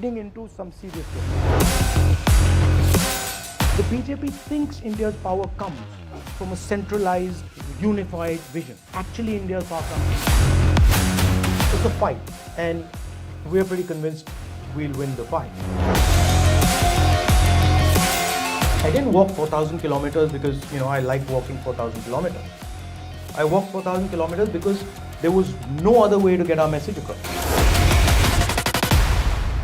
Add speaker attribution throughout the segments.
Speaker 1: wading into some serious risk. The BJP thinks India's power comes from a centralized, unified vision. Actually, India's power comes. It's a fight, and we're pretty convinced we'll win the fight. I didn't walk 4,000 kilometers because, I like walking 4,000 kilometers. I walked 4,000 kilometers because there was no other way to get our message across.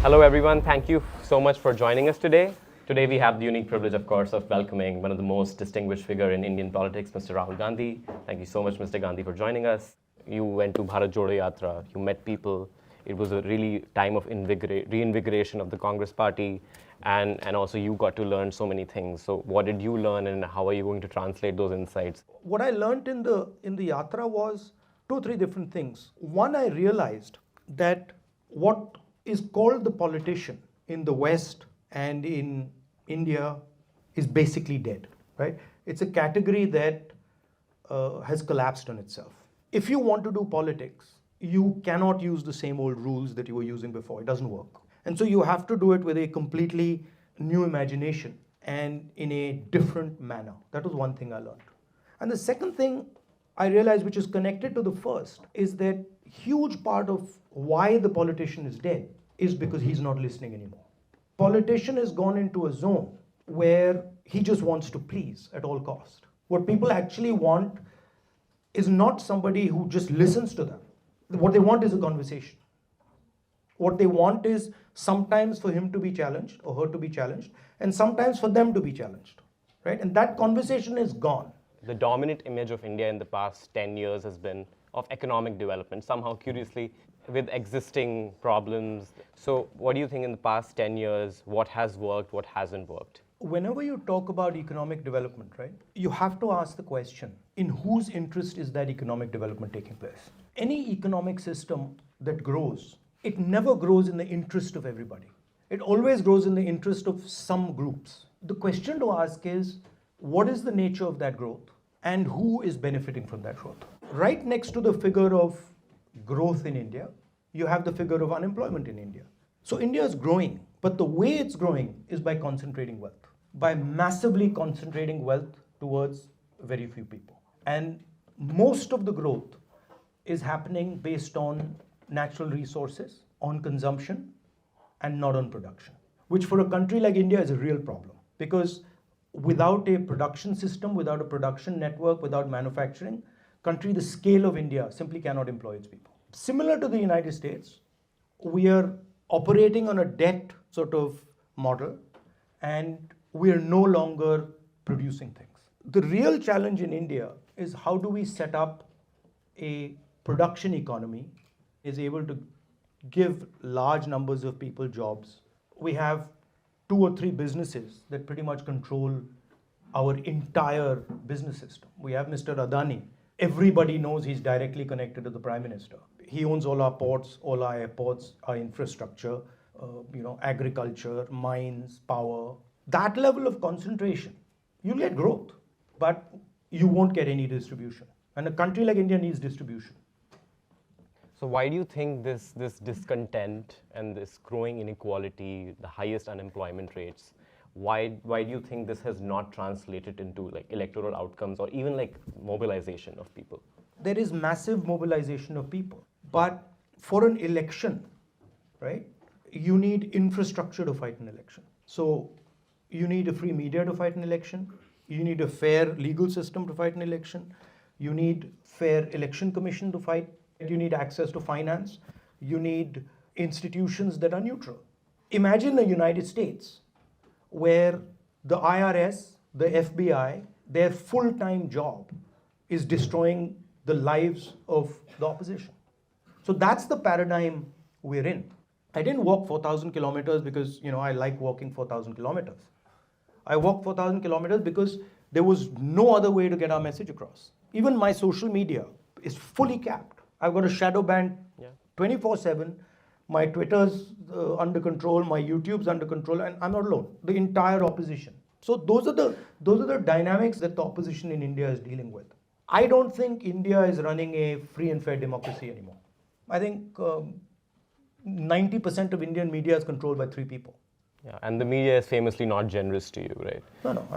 Speaker 2: Hello everyone, thank you so much for joining us today. Today we have the unique privilege, of course, of welcoming one of the most distinguished figure in Indian politics, Mr. Rahul Gandhi. Thank you so much, Mr. Gandhi, for joining us. You went to Bharat Joro Yatra, you met people. It was a really time of reinvigoration of the Congress party, and also you got to learn so many things. So what did you learn, and how are you going to translate those insights?
Speaker 1: What I learned in the Yatra was 2-3 different things. One, I realized that what is called the politician in the West and in India is basically dead, right? It's a category that has collapsed on itself. If you want to do politics, you cannot use the same old rules that you were using before. It doesn't work. And so you have to do it with a completely new imagination and in a different manner. That was one thing I learned. And the second thing I realized, which is connected to the first, is that huge part of why the politician is dead is because he's not listening anymore. Politician has gone into a zone where he just wants to please at all cost. What people actually want is not somebody who just listens to them. What they want is a conversation. What they want is sometimes for him to be challenged or her to be challenged, and sometimes for them to be challenged, right? And that conversation is gone.
Speaker 2: The dominant image of India in the past 10 years has been of economic development, somehow curiously with existing problems. So what do you think in the past 10 years, what has worked, what hasn't worked?
Speaker 1: Whenever you talk about economic development, right, you have to ask the question, in whose interest is that economic development taking place? Any economic system that grows, it never grows in the interest of everybody. It always grows in the interest of some groups. The question to ask is, what is the nature of that growth and who is benefiting from that growth? Right next to the figure of growth in India, you have the figure of unemployment in India. So India is growing, but the way it's growing is by concentrating wealth, by massively concentrating wealth towards very few people. And most of the growth is happening based on natural resources, on consumption, and not on production, which for a country like India is a real problem, because without a production system, without a production network, without manufacturing, country the scale of India simply cannot employ its people. Similar to the United States, we are operating on a debt sort of model, and we are no longer producing things. The real challenge in India is how do we set up a production economy is able to give large numbers of people jobs. We have 2 or 3 businesses that pretty much control our entire business system. We have Mr. Adani. Everybody knows he's directly connected to the Prime Minister. He owns all our ports, all our airports, our infrastructure, agriculture, mines, power. That level of concentration, you'll get growth, but you won't get any distribution. And a country like India needs distribution.
Speaker 2: So why do you think this discontent and this growing inequality, the highest unemployment rates, why do you think this has not translated into like electoral outcomes or even like mobilization of people?
Speaker 1: There is massive mobilization of people, but for an election, right, you need infrastructure to fight an election. So you need a free media to fight an election. You need a fair legal system to fight an election. You need fair election commission to fight. You need access to finance. You need institutions that are neutral. Imagine the United States where the IRS, the FBI, their full-time job is destroying the lives of the opposition. So that's the paradigm we're in. I didn't walk 4,000 kilometers because, I like walking 4,000 kilometers. I walked 4,000 kilometers because there was no other way to get our message across. Even my social media is fully capped. I've got a shadow ban 24/7. My Twitter's under control, my YouTube's under control, and I'm not alone. The entire opposition. So those are the dynamics that the opposition in India is dealing with. I don't think India is running a free and fair democracy anymore. I think 90% of Indian media is controlled by 3 people.
Speaker 2: Yeah, and the media is famously not generous to you, right?
Speaker 1: No,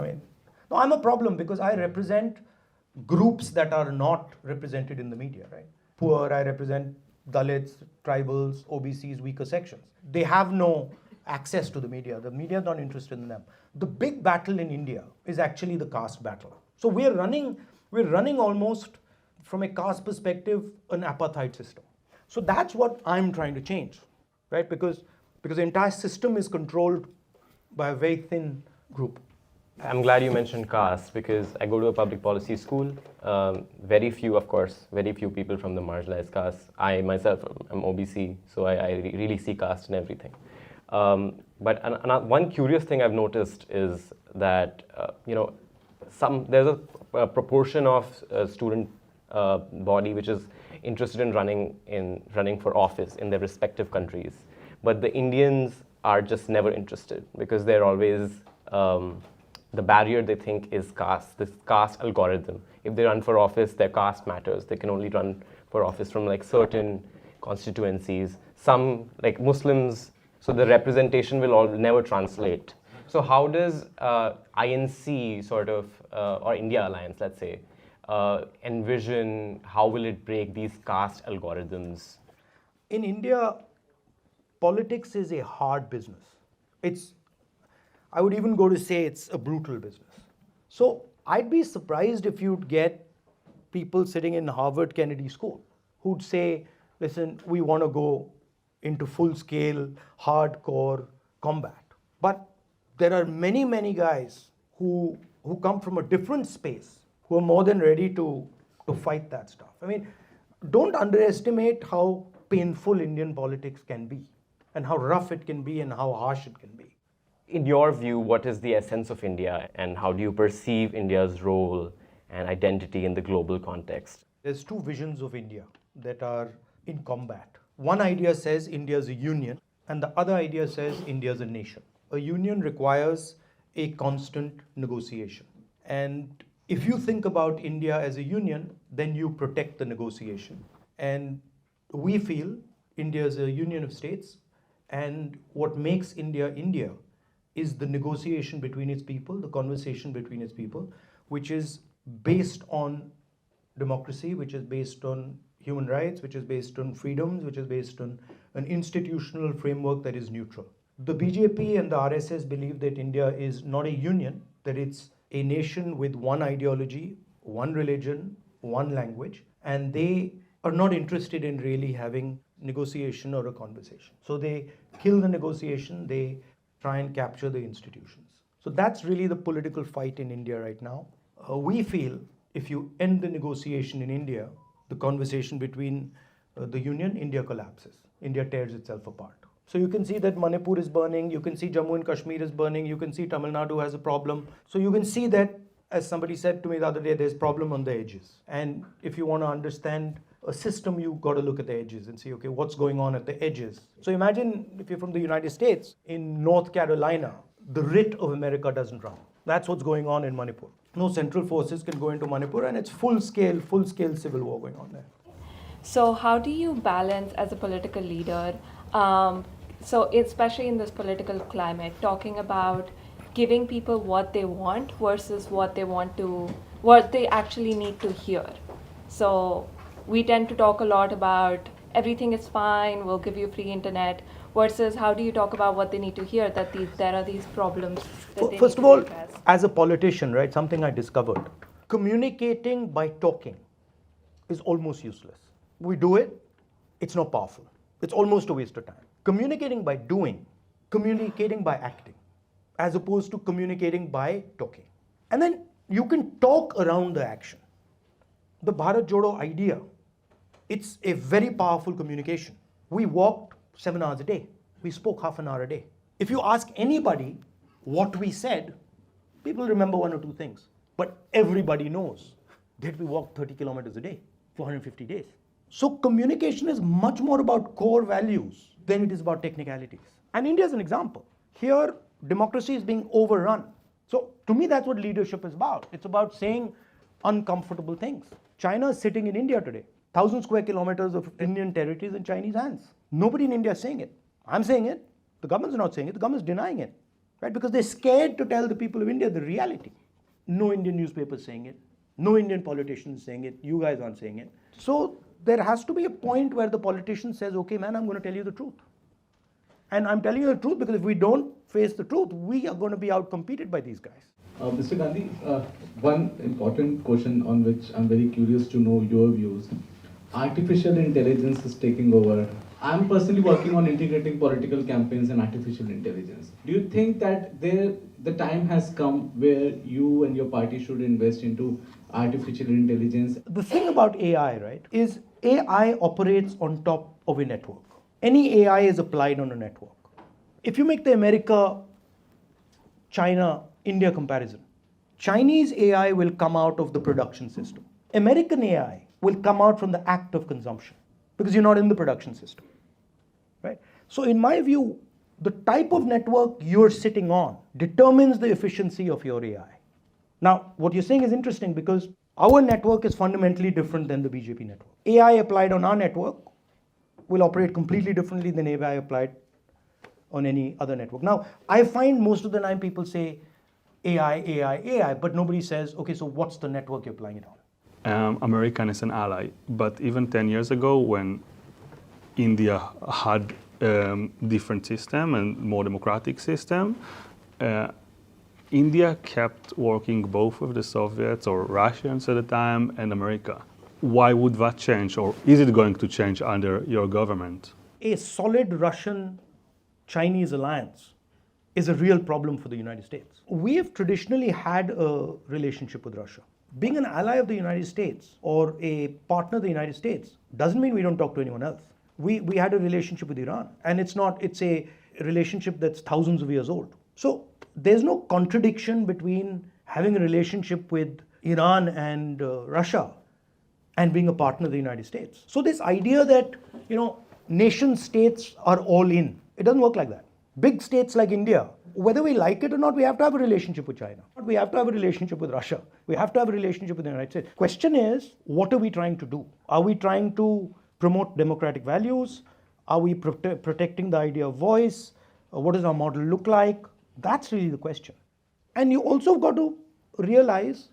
Speaker 1: I'm a problem because I represent groups that are not represented in the media, right? Poor, I represent Dalits, tribals, OBCs, weaker sections. They have no access to the media. The media is not interested in them. The big battle in India is actually the caste battle. So we're running almost from a caste perspective an apartheid system. So that's what I'm trying to change, right? Because the entire system is controlled by a very thin group.
Speaker 2: I'm glad you mentioned caste because I go to a public policy school. Very few people from the marginalized caste. I myself am OBC, so I really see caste in everything. But one curious thing I've noticed is that there's a proportion of student body which is interested in running for office in their respective countries, but the Indians are just never interested because they're always the barrier they think is caste, this caste algorithm. If they run for office, their caste matters. They can only run for office from like certain constituencies. Some like Muslims, so the representation will never translate. So how does INC sort of, or India Alliance, let's say, envision how will it break these caste algorithms?
Speaker 1: In India, politics is a hard business. I would even go to say it's a brutal business. So I'd be surprised if you'd get people sitting in Harvard Kennedy School who'd say, listen, we want to go into full-scale, hardcore combat. But there are many, many guys who come from a different space who are more than ready to fight that stuff. I mean, don't underestimate how painful Indian politics can be and how rough it can be and how harsh it can be.
Speaker 2: In your view, what is the essence of India and how do you perceive India's role and identity in the global context?
Speaker 1: There's two visions of India that are in combat. One idea says India is a union and the other idea says India is a nation. A union requires a constant negotiation. And if you think about India as a union, then you protect the negotiation. And we feel India is a union of states, and what makes India India is the negotiation between its people, the conversation between its people, which is based on democracy, which is based on human rights, which is based on freedoms, which is based on an institutional framework that is neutral. The BJP and the RSS believe that India is not a union, that it's a nation with one ideology, one religion, one language, and they are not interested in really having negotiation or a conversation. So they kill the negotiation, they try and capture the institutions. So that's really the political fight in India right now. We feel if you end the negotiation in India, the conversation between the union, India collapses. India tears itself apart. So you can see that Manipur is burning, you can see Jammu and Kashmir is burning, you can see Tamil Nadu has a problem. So you can see that, as somebody said to me the other day, there's problem on the edges. And if you want to understand a system, you've got to look at the edges and see, okay, what's going on at the edges. So imagine if you're from the United States, in North Carolina, the writ of America doesn't run. That's what's going on in Manipur. No central forces can go into Manipur, and it's full-scale civil war going on there.
Speaker 3: So how do you balance as a political leader, so especially in this political climate, talking about giving people what they want versus what they actually need to hear? So we tend to talk a lot about everything is fine, we'll give you free internet, versus how do you talk about what they need to hear, that there are these problems that they
Speaker 1: First
Speaker 3: need
Speaker 1: of all,
Speaker 3: to address.
Speaker 1: as a politician, right, something I discovered, communicating by talking is almost useless. We do it, it's not powerful. It's almost a waste of time. Communicating by doing, communicating by acting, as opposed to communicating by talking. And then you can talk around the action. The Bharat Joro idea, it's a very powerful communication. We walked 7 hours a day. We spoke half an hour a day. If you ask anybody what we said, people remember one or two things. But everybody knows that we walked 30 kilometers a day for 150 days. So communication is much more about core values than it is about technicalities. And India is an example. Here, democracy is being overrun. So to me, that's what leadership is about. It's about saying uncomfortable things. China is sitting in India today. 1,000 square kilometers of Indian territories in Chinese hands. Nobody in India is saying it. I'm saying it. The government's not saying it. The government's denying it, right? Because they're scared to tell the people of India the reality. No Indian newspaper is saying it. No Indian politician is saying it. You guys aren't saying it. So there has to be a point where the politician says, okay, man, I'm going to tell you the truth. And I'm telling you the truth because if we don't face the truth, we are going to be outcompeted by these guys.
Speaker 4: Mr. Gandhi, one important question on which I'm very curious to know your views. Artificial intelligence is taking over. I'm personally working on integrating political campaigns and artificial intelligence. Do you think that the time has come where you and your party should invest into artificial intelligence?
Speaker 1: The thing about AI, right, is AI operates on top of a network. Any AI is applied on a network. If you make the America, China, India comparison, Chinese AI will come out of the production system. American AI will come out from the act of consumption because you're not in the production system, right? So in my view, the type of network you're sitting on determines the efficiency of your AI. Now, what you're saying is interesting because our network is fundamentally different than the BJP network. AI applied on our network will operate completely differently than AI applied on any other network. Now, I find most of the time people say AI, but nobody says, okay, so what's the network you're applying it on?
Speaker 5: American is an ally, but even 10 years ago when India had different system and more democratic system, India kept working both with the Soviets or Russians at the time and America. Why would that change, or is it going to change under your government?
Speaker 1: A solid Russian-Chinese alliance is a real problem for the United States. We have traditionally had a relationship with Russia. Being an ally of the United States or a partner of the United States doesn't mean we don't talk to anyone else. We had a relationship with Iran, and it's a relationship that's thousands of years old. So there's no contradiction between having a relationship with Iran and Russia and being a partner of the United States. So this idea that, nation states are all in, it doesn't work like that. Big states like India, whether we like it or not, we have to have a relationship with China. We have to have a relationship with Russia. We have to have a relationship with the United States. Question is, what are we trying to do? Are we trying to promote democratic values? Are we protecting the idea of voice? What does our model look like? That's really the question. And you also got to realize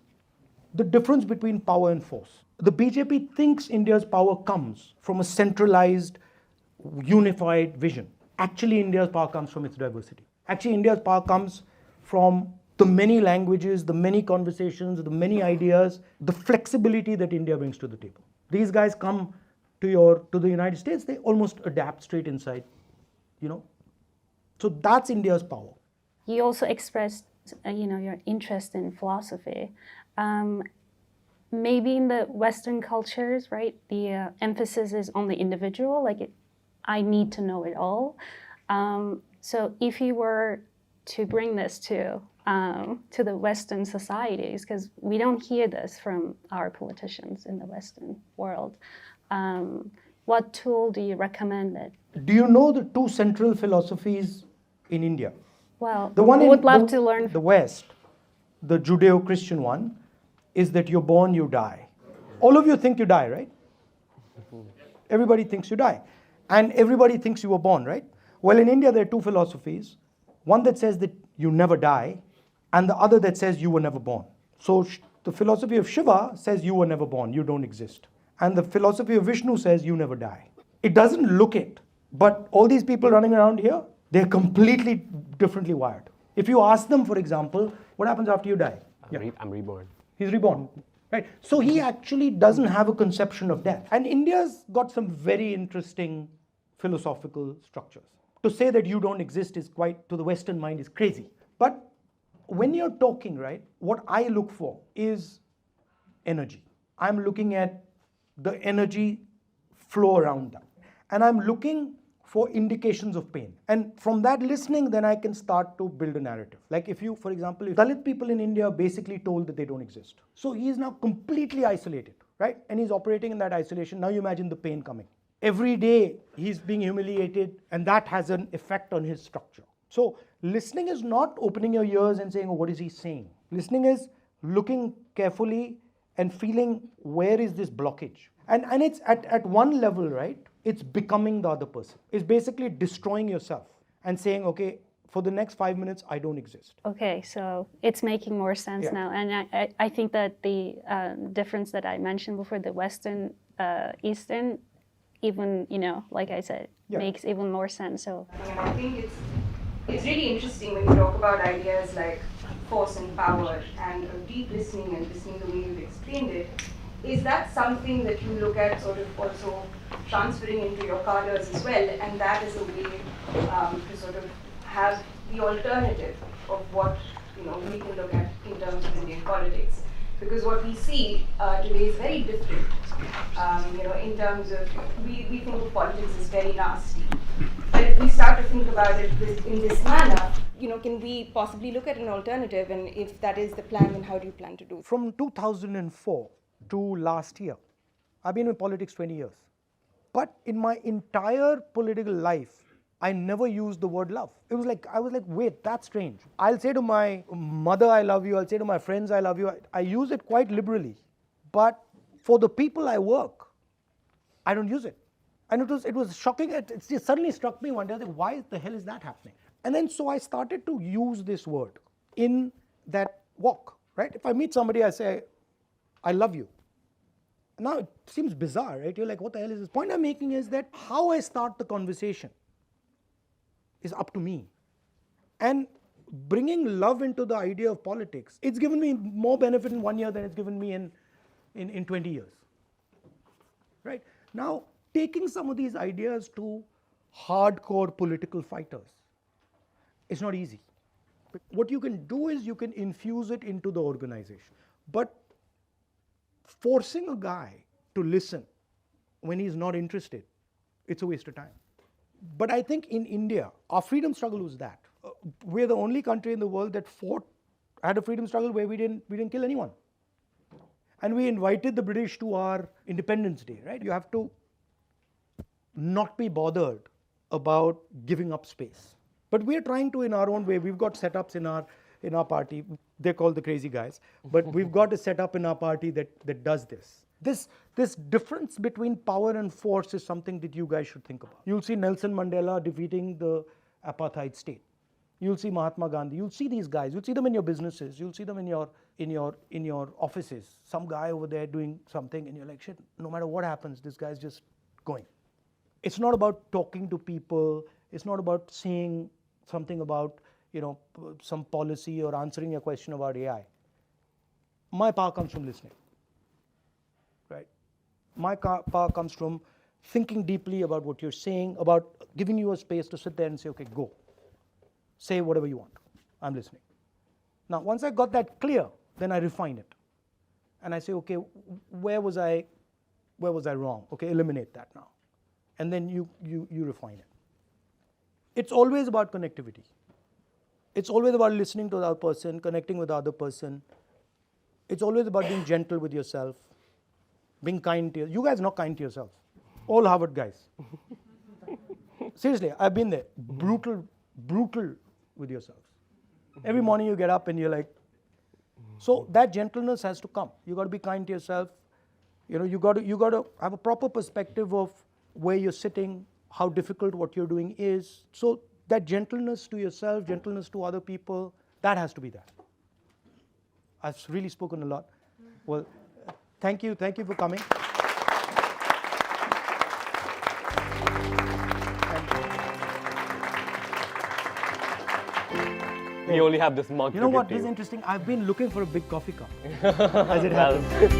Speaker 1: the difference between power and force. The BJP thinks India's power comes from a centralized, unified vision. Actually, India's power comes from its diversity. Actually, India's power comes from the many languages, the many conversations, the many ideas, the flexibility that India brings to the table. These guys come to the United States, they almost adapt straight inside, So that's India's power.
Speaker 6: You also expressed, your interest in philosophy. Maybe in the Western cultures, right, the emphasis is on the individual, I need to know it all. So if you were to bring this to the Western societies, because we don't hear this from our politicians in the Western world, what tool do you recommend it?
Speaker 1: Do you know the two central philosophies in India?
Speaker 6: Well,
Speaker 1: The one
Speaker 6: I would love to learn.
Speaker 1: The West, the Judeo-Christian one, is that you're born, you die. All of you think you die, right? Everybody thinks you die. And everybody thinks you were born, right? Well, in India, there are two philosophies. One that says that you never die, and the other that says you were never born. So the philosophy of Shiva says you were never born, you don't exist. And the philosophy of Vishnu says you never die. It doesn't look it, but all these people running around here, they're completely differently wired. If you ask them, for example, what happens after you die?
Speaker 2: I'm reborn.
Speaker 1: He's reborn, right? So he actually doesn't have a conception of death. And India's got some very interesting philosophical structures. To say that you don't exist is quite, to the Western mind, is crazy. But when you're talking, right, what I look for is energy. I'm looking at the energy flow around that. And I'm looking for indications of pain. And from that listening, then I can start to build a narrative. Like if you, for example, if Dalit people in India are basically told that they don't exist. So he is now completely isolated, right? And he's operating in that isolation. Now you imagine the pain coming. Every day he's being humiliated, and that has an effect on his structure. So listening is not opening your ears and saying, oh, what is he saying? Listening is looking carefully and feeling where is this blockage. And it's at one level, right? It's becoming the other person. It's basically destroying yourself and saying, okay, for the next 5 minutes, I don't exist.
Speaker 6: Okay, so it's making more sense
Speaker 1: Yeah.
Speaker 6: now. And I think that the difference that I mentioned before, the Western, Eastern, even, like I said,
Speaker 1: Yeah.
Speaker 6: makes even more sense. So
Speaker 7: And I think it's really interesting when you talk about ideas like force and power and deep listening and listening the way you've explained it. Is that something that you look at sort of also transferring into your cadres as well, and that is a way to sort of have the alternative of what we can look at in terms of Indian politics? Because what we see today is very different. In terms of we think of politics as very nasty, but if we start to think about it in this manner, can we possibly look at an alternative? And if that is the plan, then how do you plan to do it?
Speaker 1: From 2004 to last year, I've been in politics 20 years. But in my entire political life, I never used the word love. It was like, I was like, wait, that's strange. I'll say to my mother, I love you. I'll say to my friends, I love you. I use it quite liberally. But for the people I work, I don't use it. And it was shocking. It just suddenly struck me one day, I was like, why the hell is that happening? And then so I started to use this word in that walk, right? If I meet somebody, I say, I love you. Now it seems bizarre, right? You're like, what the hell is this? Point I'm making is that how I start the conversation is up to me. And bringing love into the idea of politics, it's given me more benefit in 1 year than it's given me in 20 years. Right? Now, taking some of these ideas to hardcore political fighters, it's not easy. But what you can do is you can infuse it into the organization. But forcing a guy to listen when he's not interested, it's a waste of time. But I think in India, our freedom struggle was that. We're the only country in the world that had a freedom struggle where we didn't kill anyone. And we invited the British to our Independence Day, right? You have to not be bothered about giving up space. But we're trying to in our own way. We've got setups in our party. They're called the crazy guys. But we've got a setup in our party that does this. This difference between power and force is something that you guys should think about. You'll see Nelson Mandela defeating the apartheid state. You'll see Mahatma Gandhi. You'll see these guys. You'll see them in your businesses. You'll see them in your offices. Some guy over there doing something, and you're like, shit. No matter what happens, this guy's just going. It's not about talking to people. It's not about saying something about some policy or answering a question about AI. My power comes from listening. Right? My power comes from thinking deeply about what you're saying, about giving you a space to sit there and say, okay, go. Say whatever you want. I'm listening. Now, once I got that clear, then I refine it. And I say, okay, where was I wrong? Okay, eliminate that now. And then you refine it. It's always about connectivity. It's always about listening to the other person, connecting with the other person. It's always about being gentle with yourself, being kind to yourself. You guys are not kind to yourself. All Harvard guys. Seriously, I've been there. Brutal with yourselves. Every morning you get up and you're like, so that gentleness has to come. You got to be kind to yourself. You got to have a proper perspective of where you're sitting, how difficult what you're doing is. So that gentleness to yourself, gentleness to other people, that has to be there. I've really spoken a lot. Well, thank you for coming.
Speaker 2: We only have this mug.
Speaker 1: You know
Speaker 2: to
Speaker 1: what?
Speaker 2: give
Speaker 1: This is
Speaker 2: to
Speaker 1: interesting. I've been looking for a big coffee cup. As it
Speaker 2: Well,
Speaker 1: happens.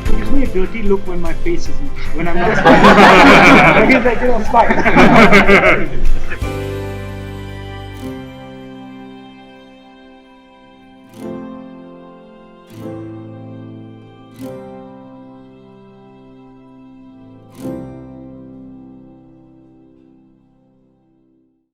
Speaker 8: It gives me a dirty look when my face isn't, when I'm not smiling. He's like, smile.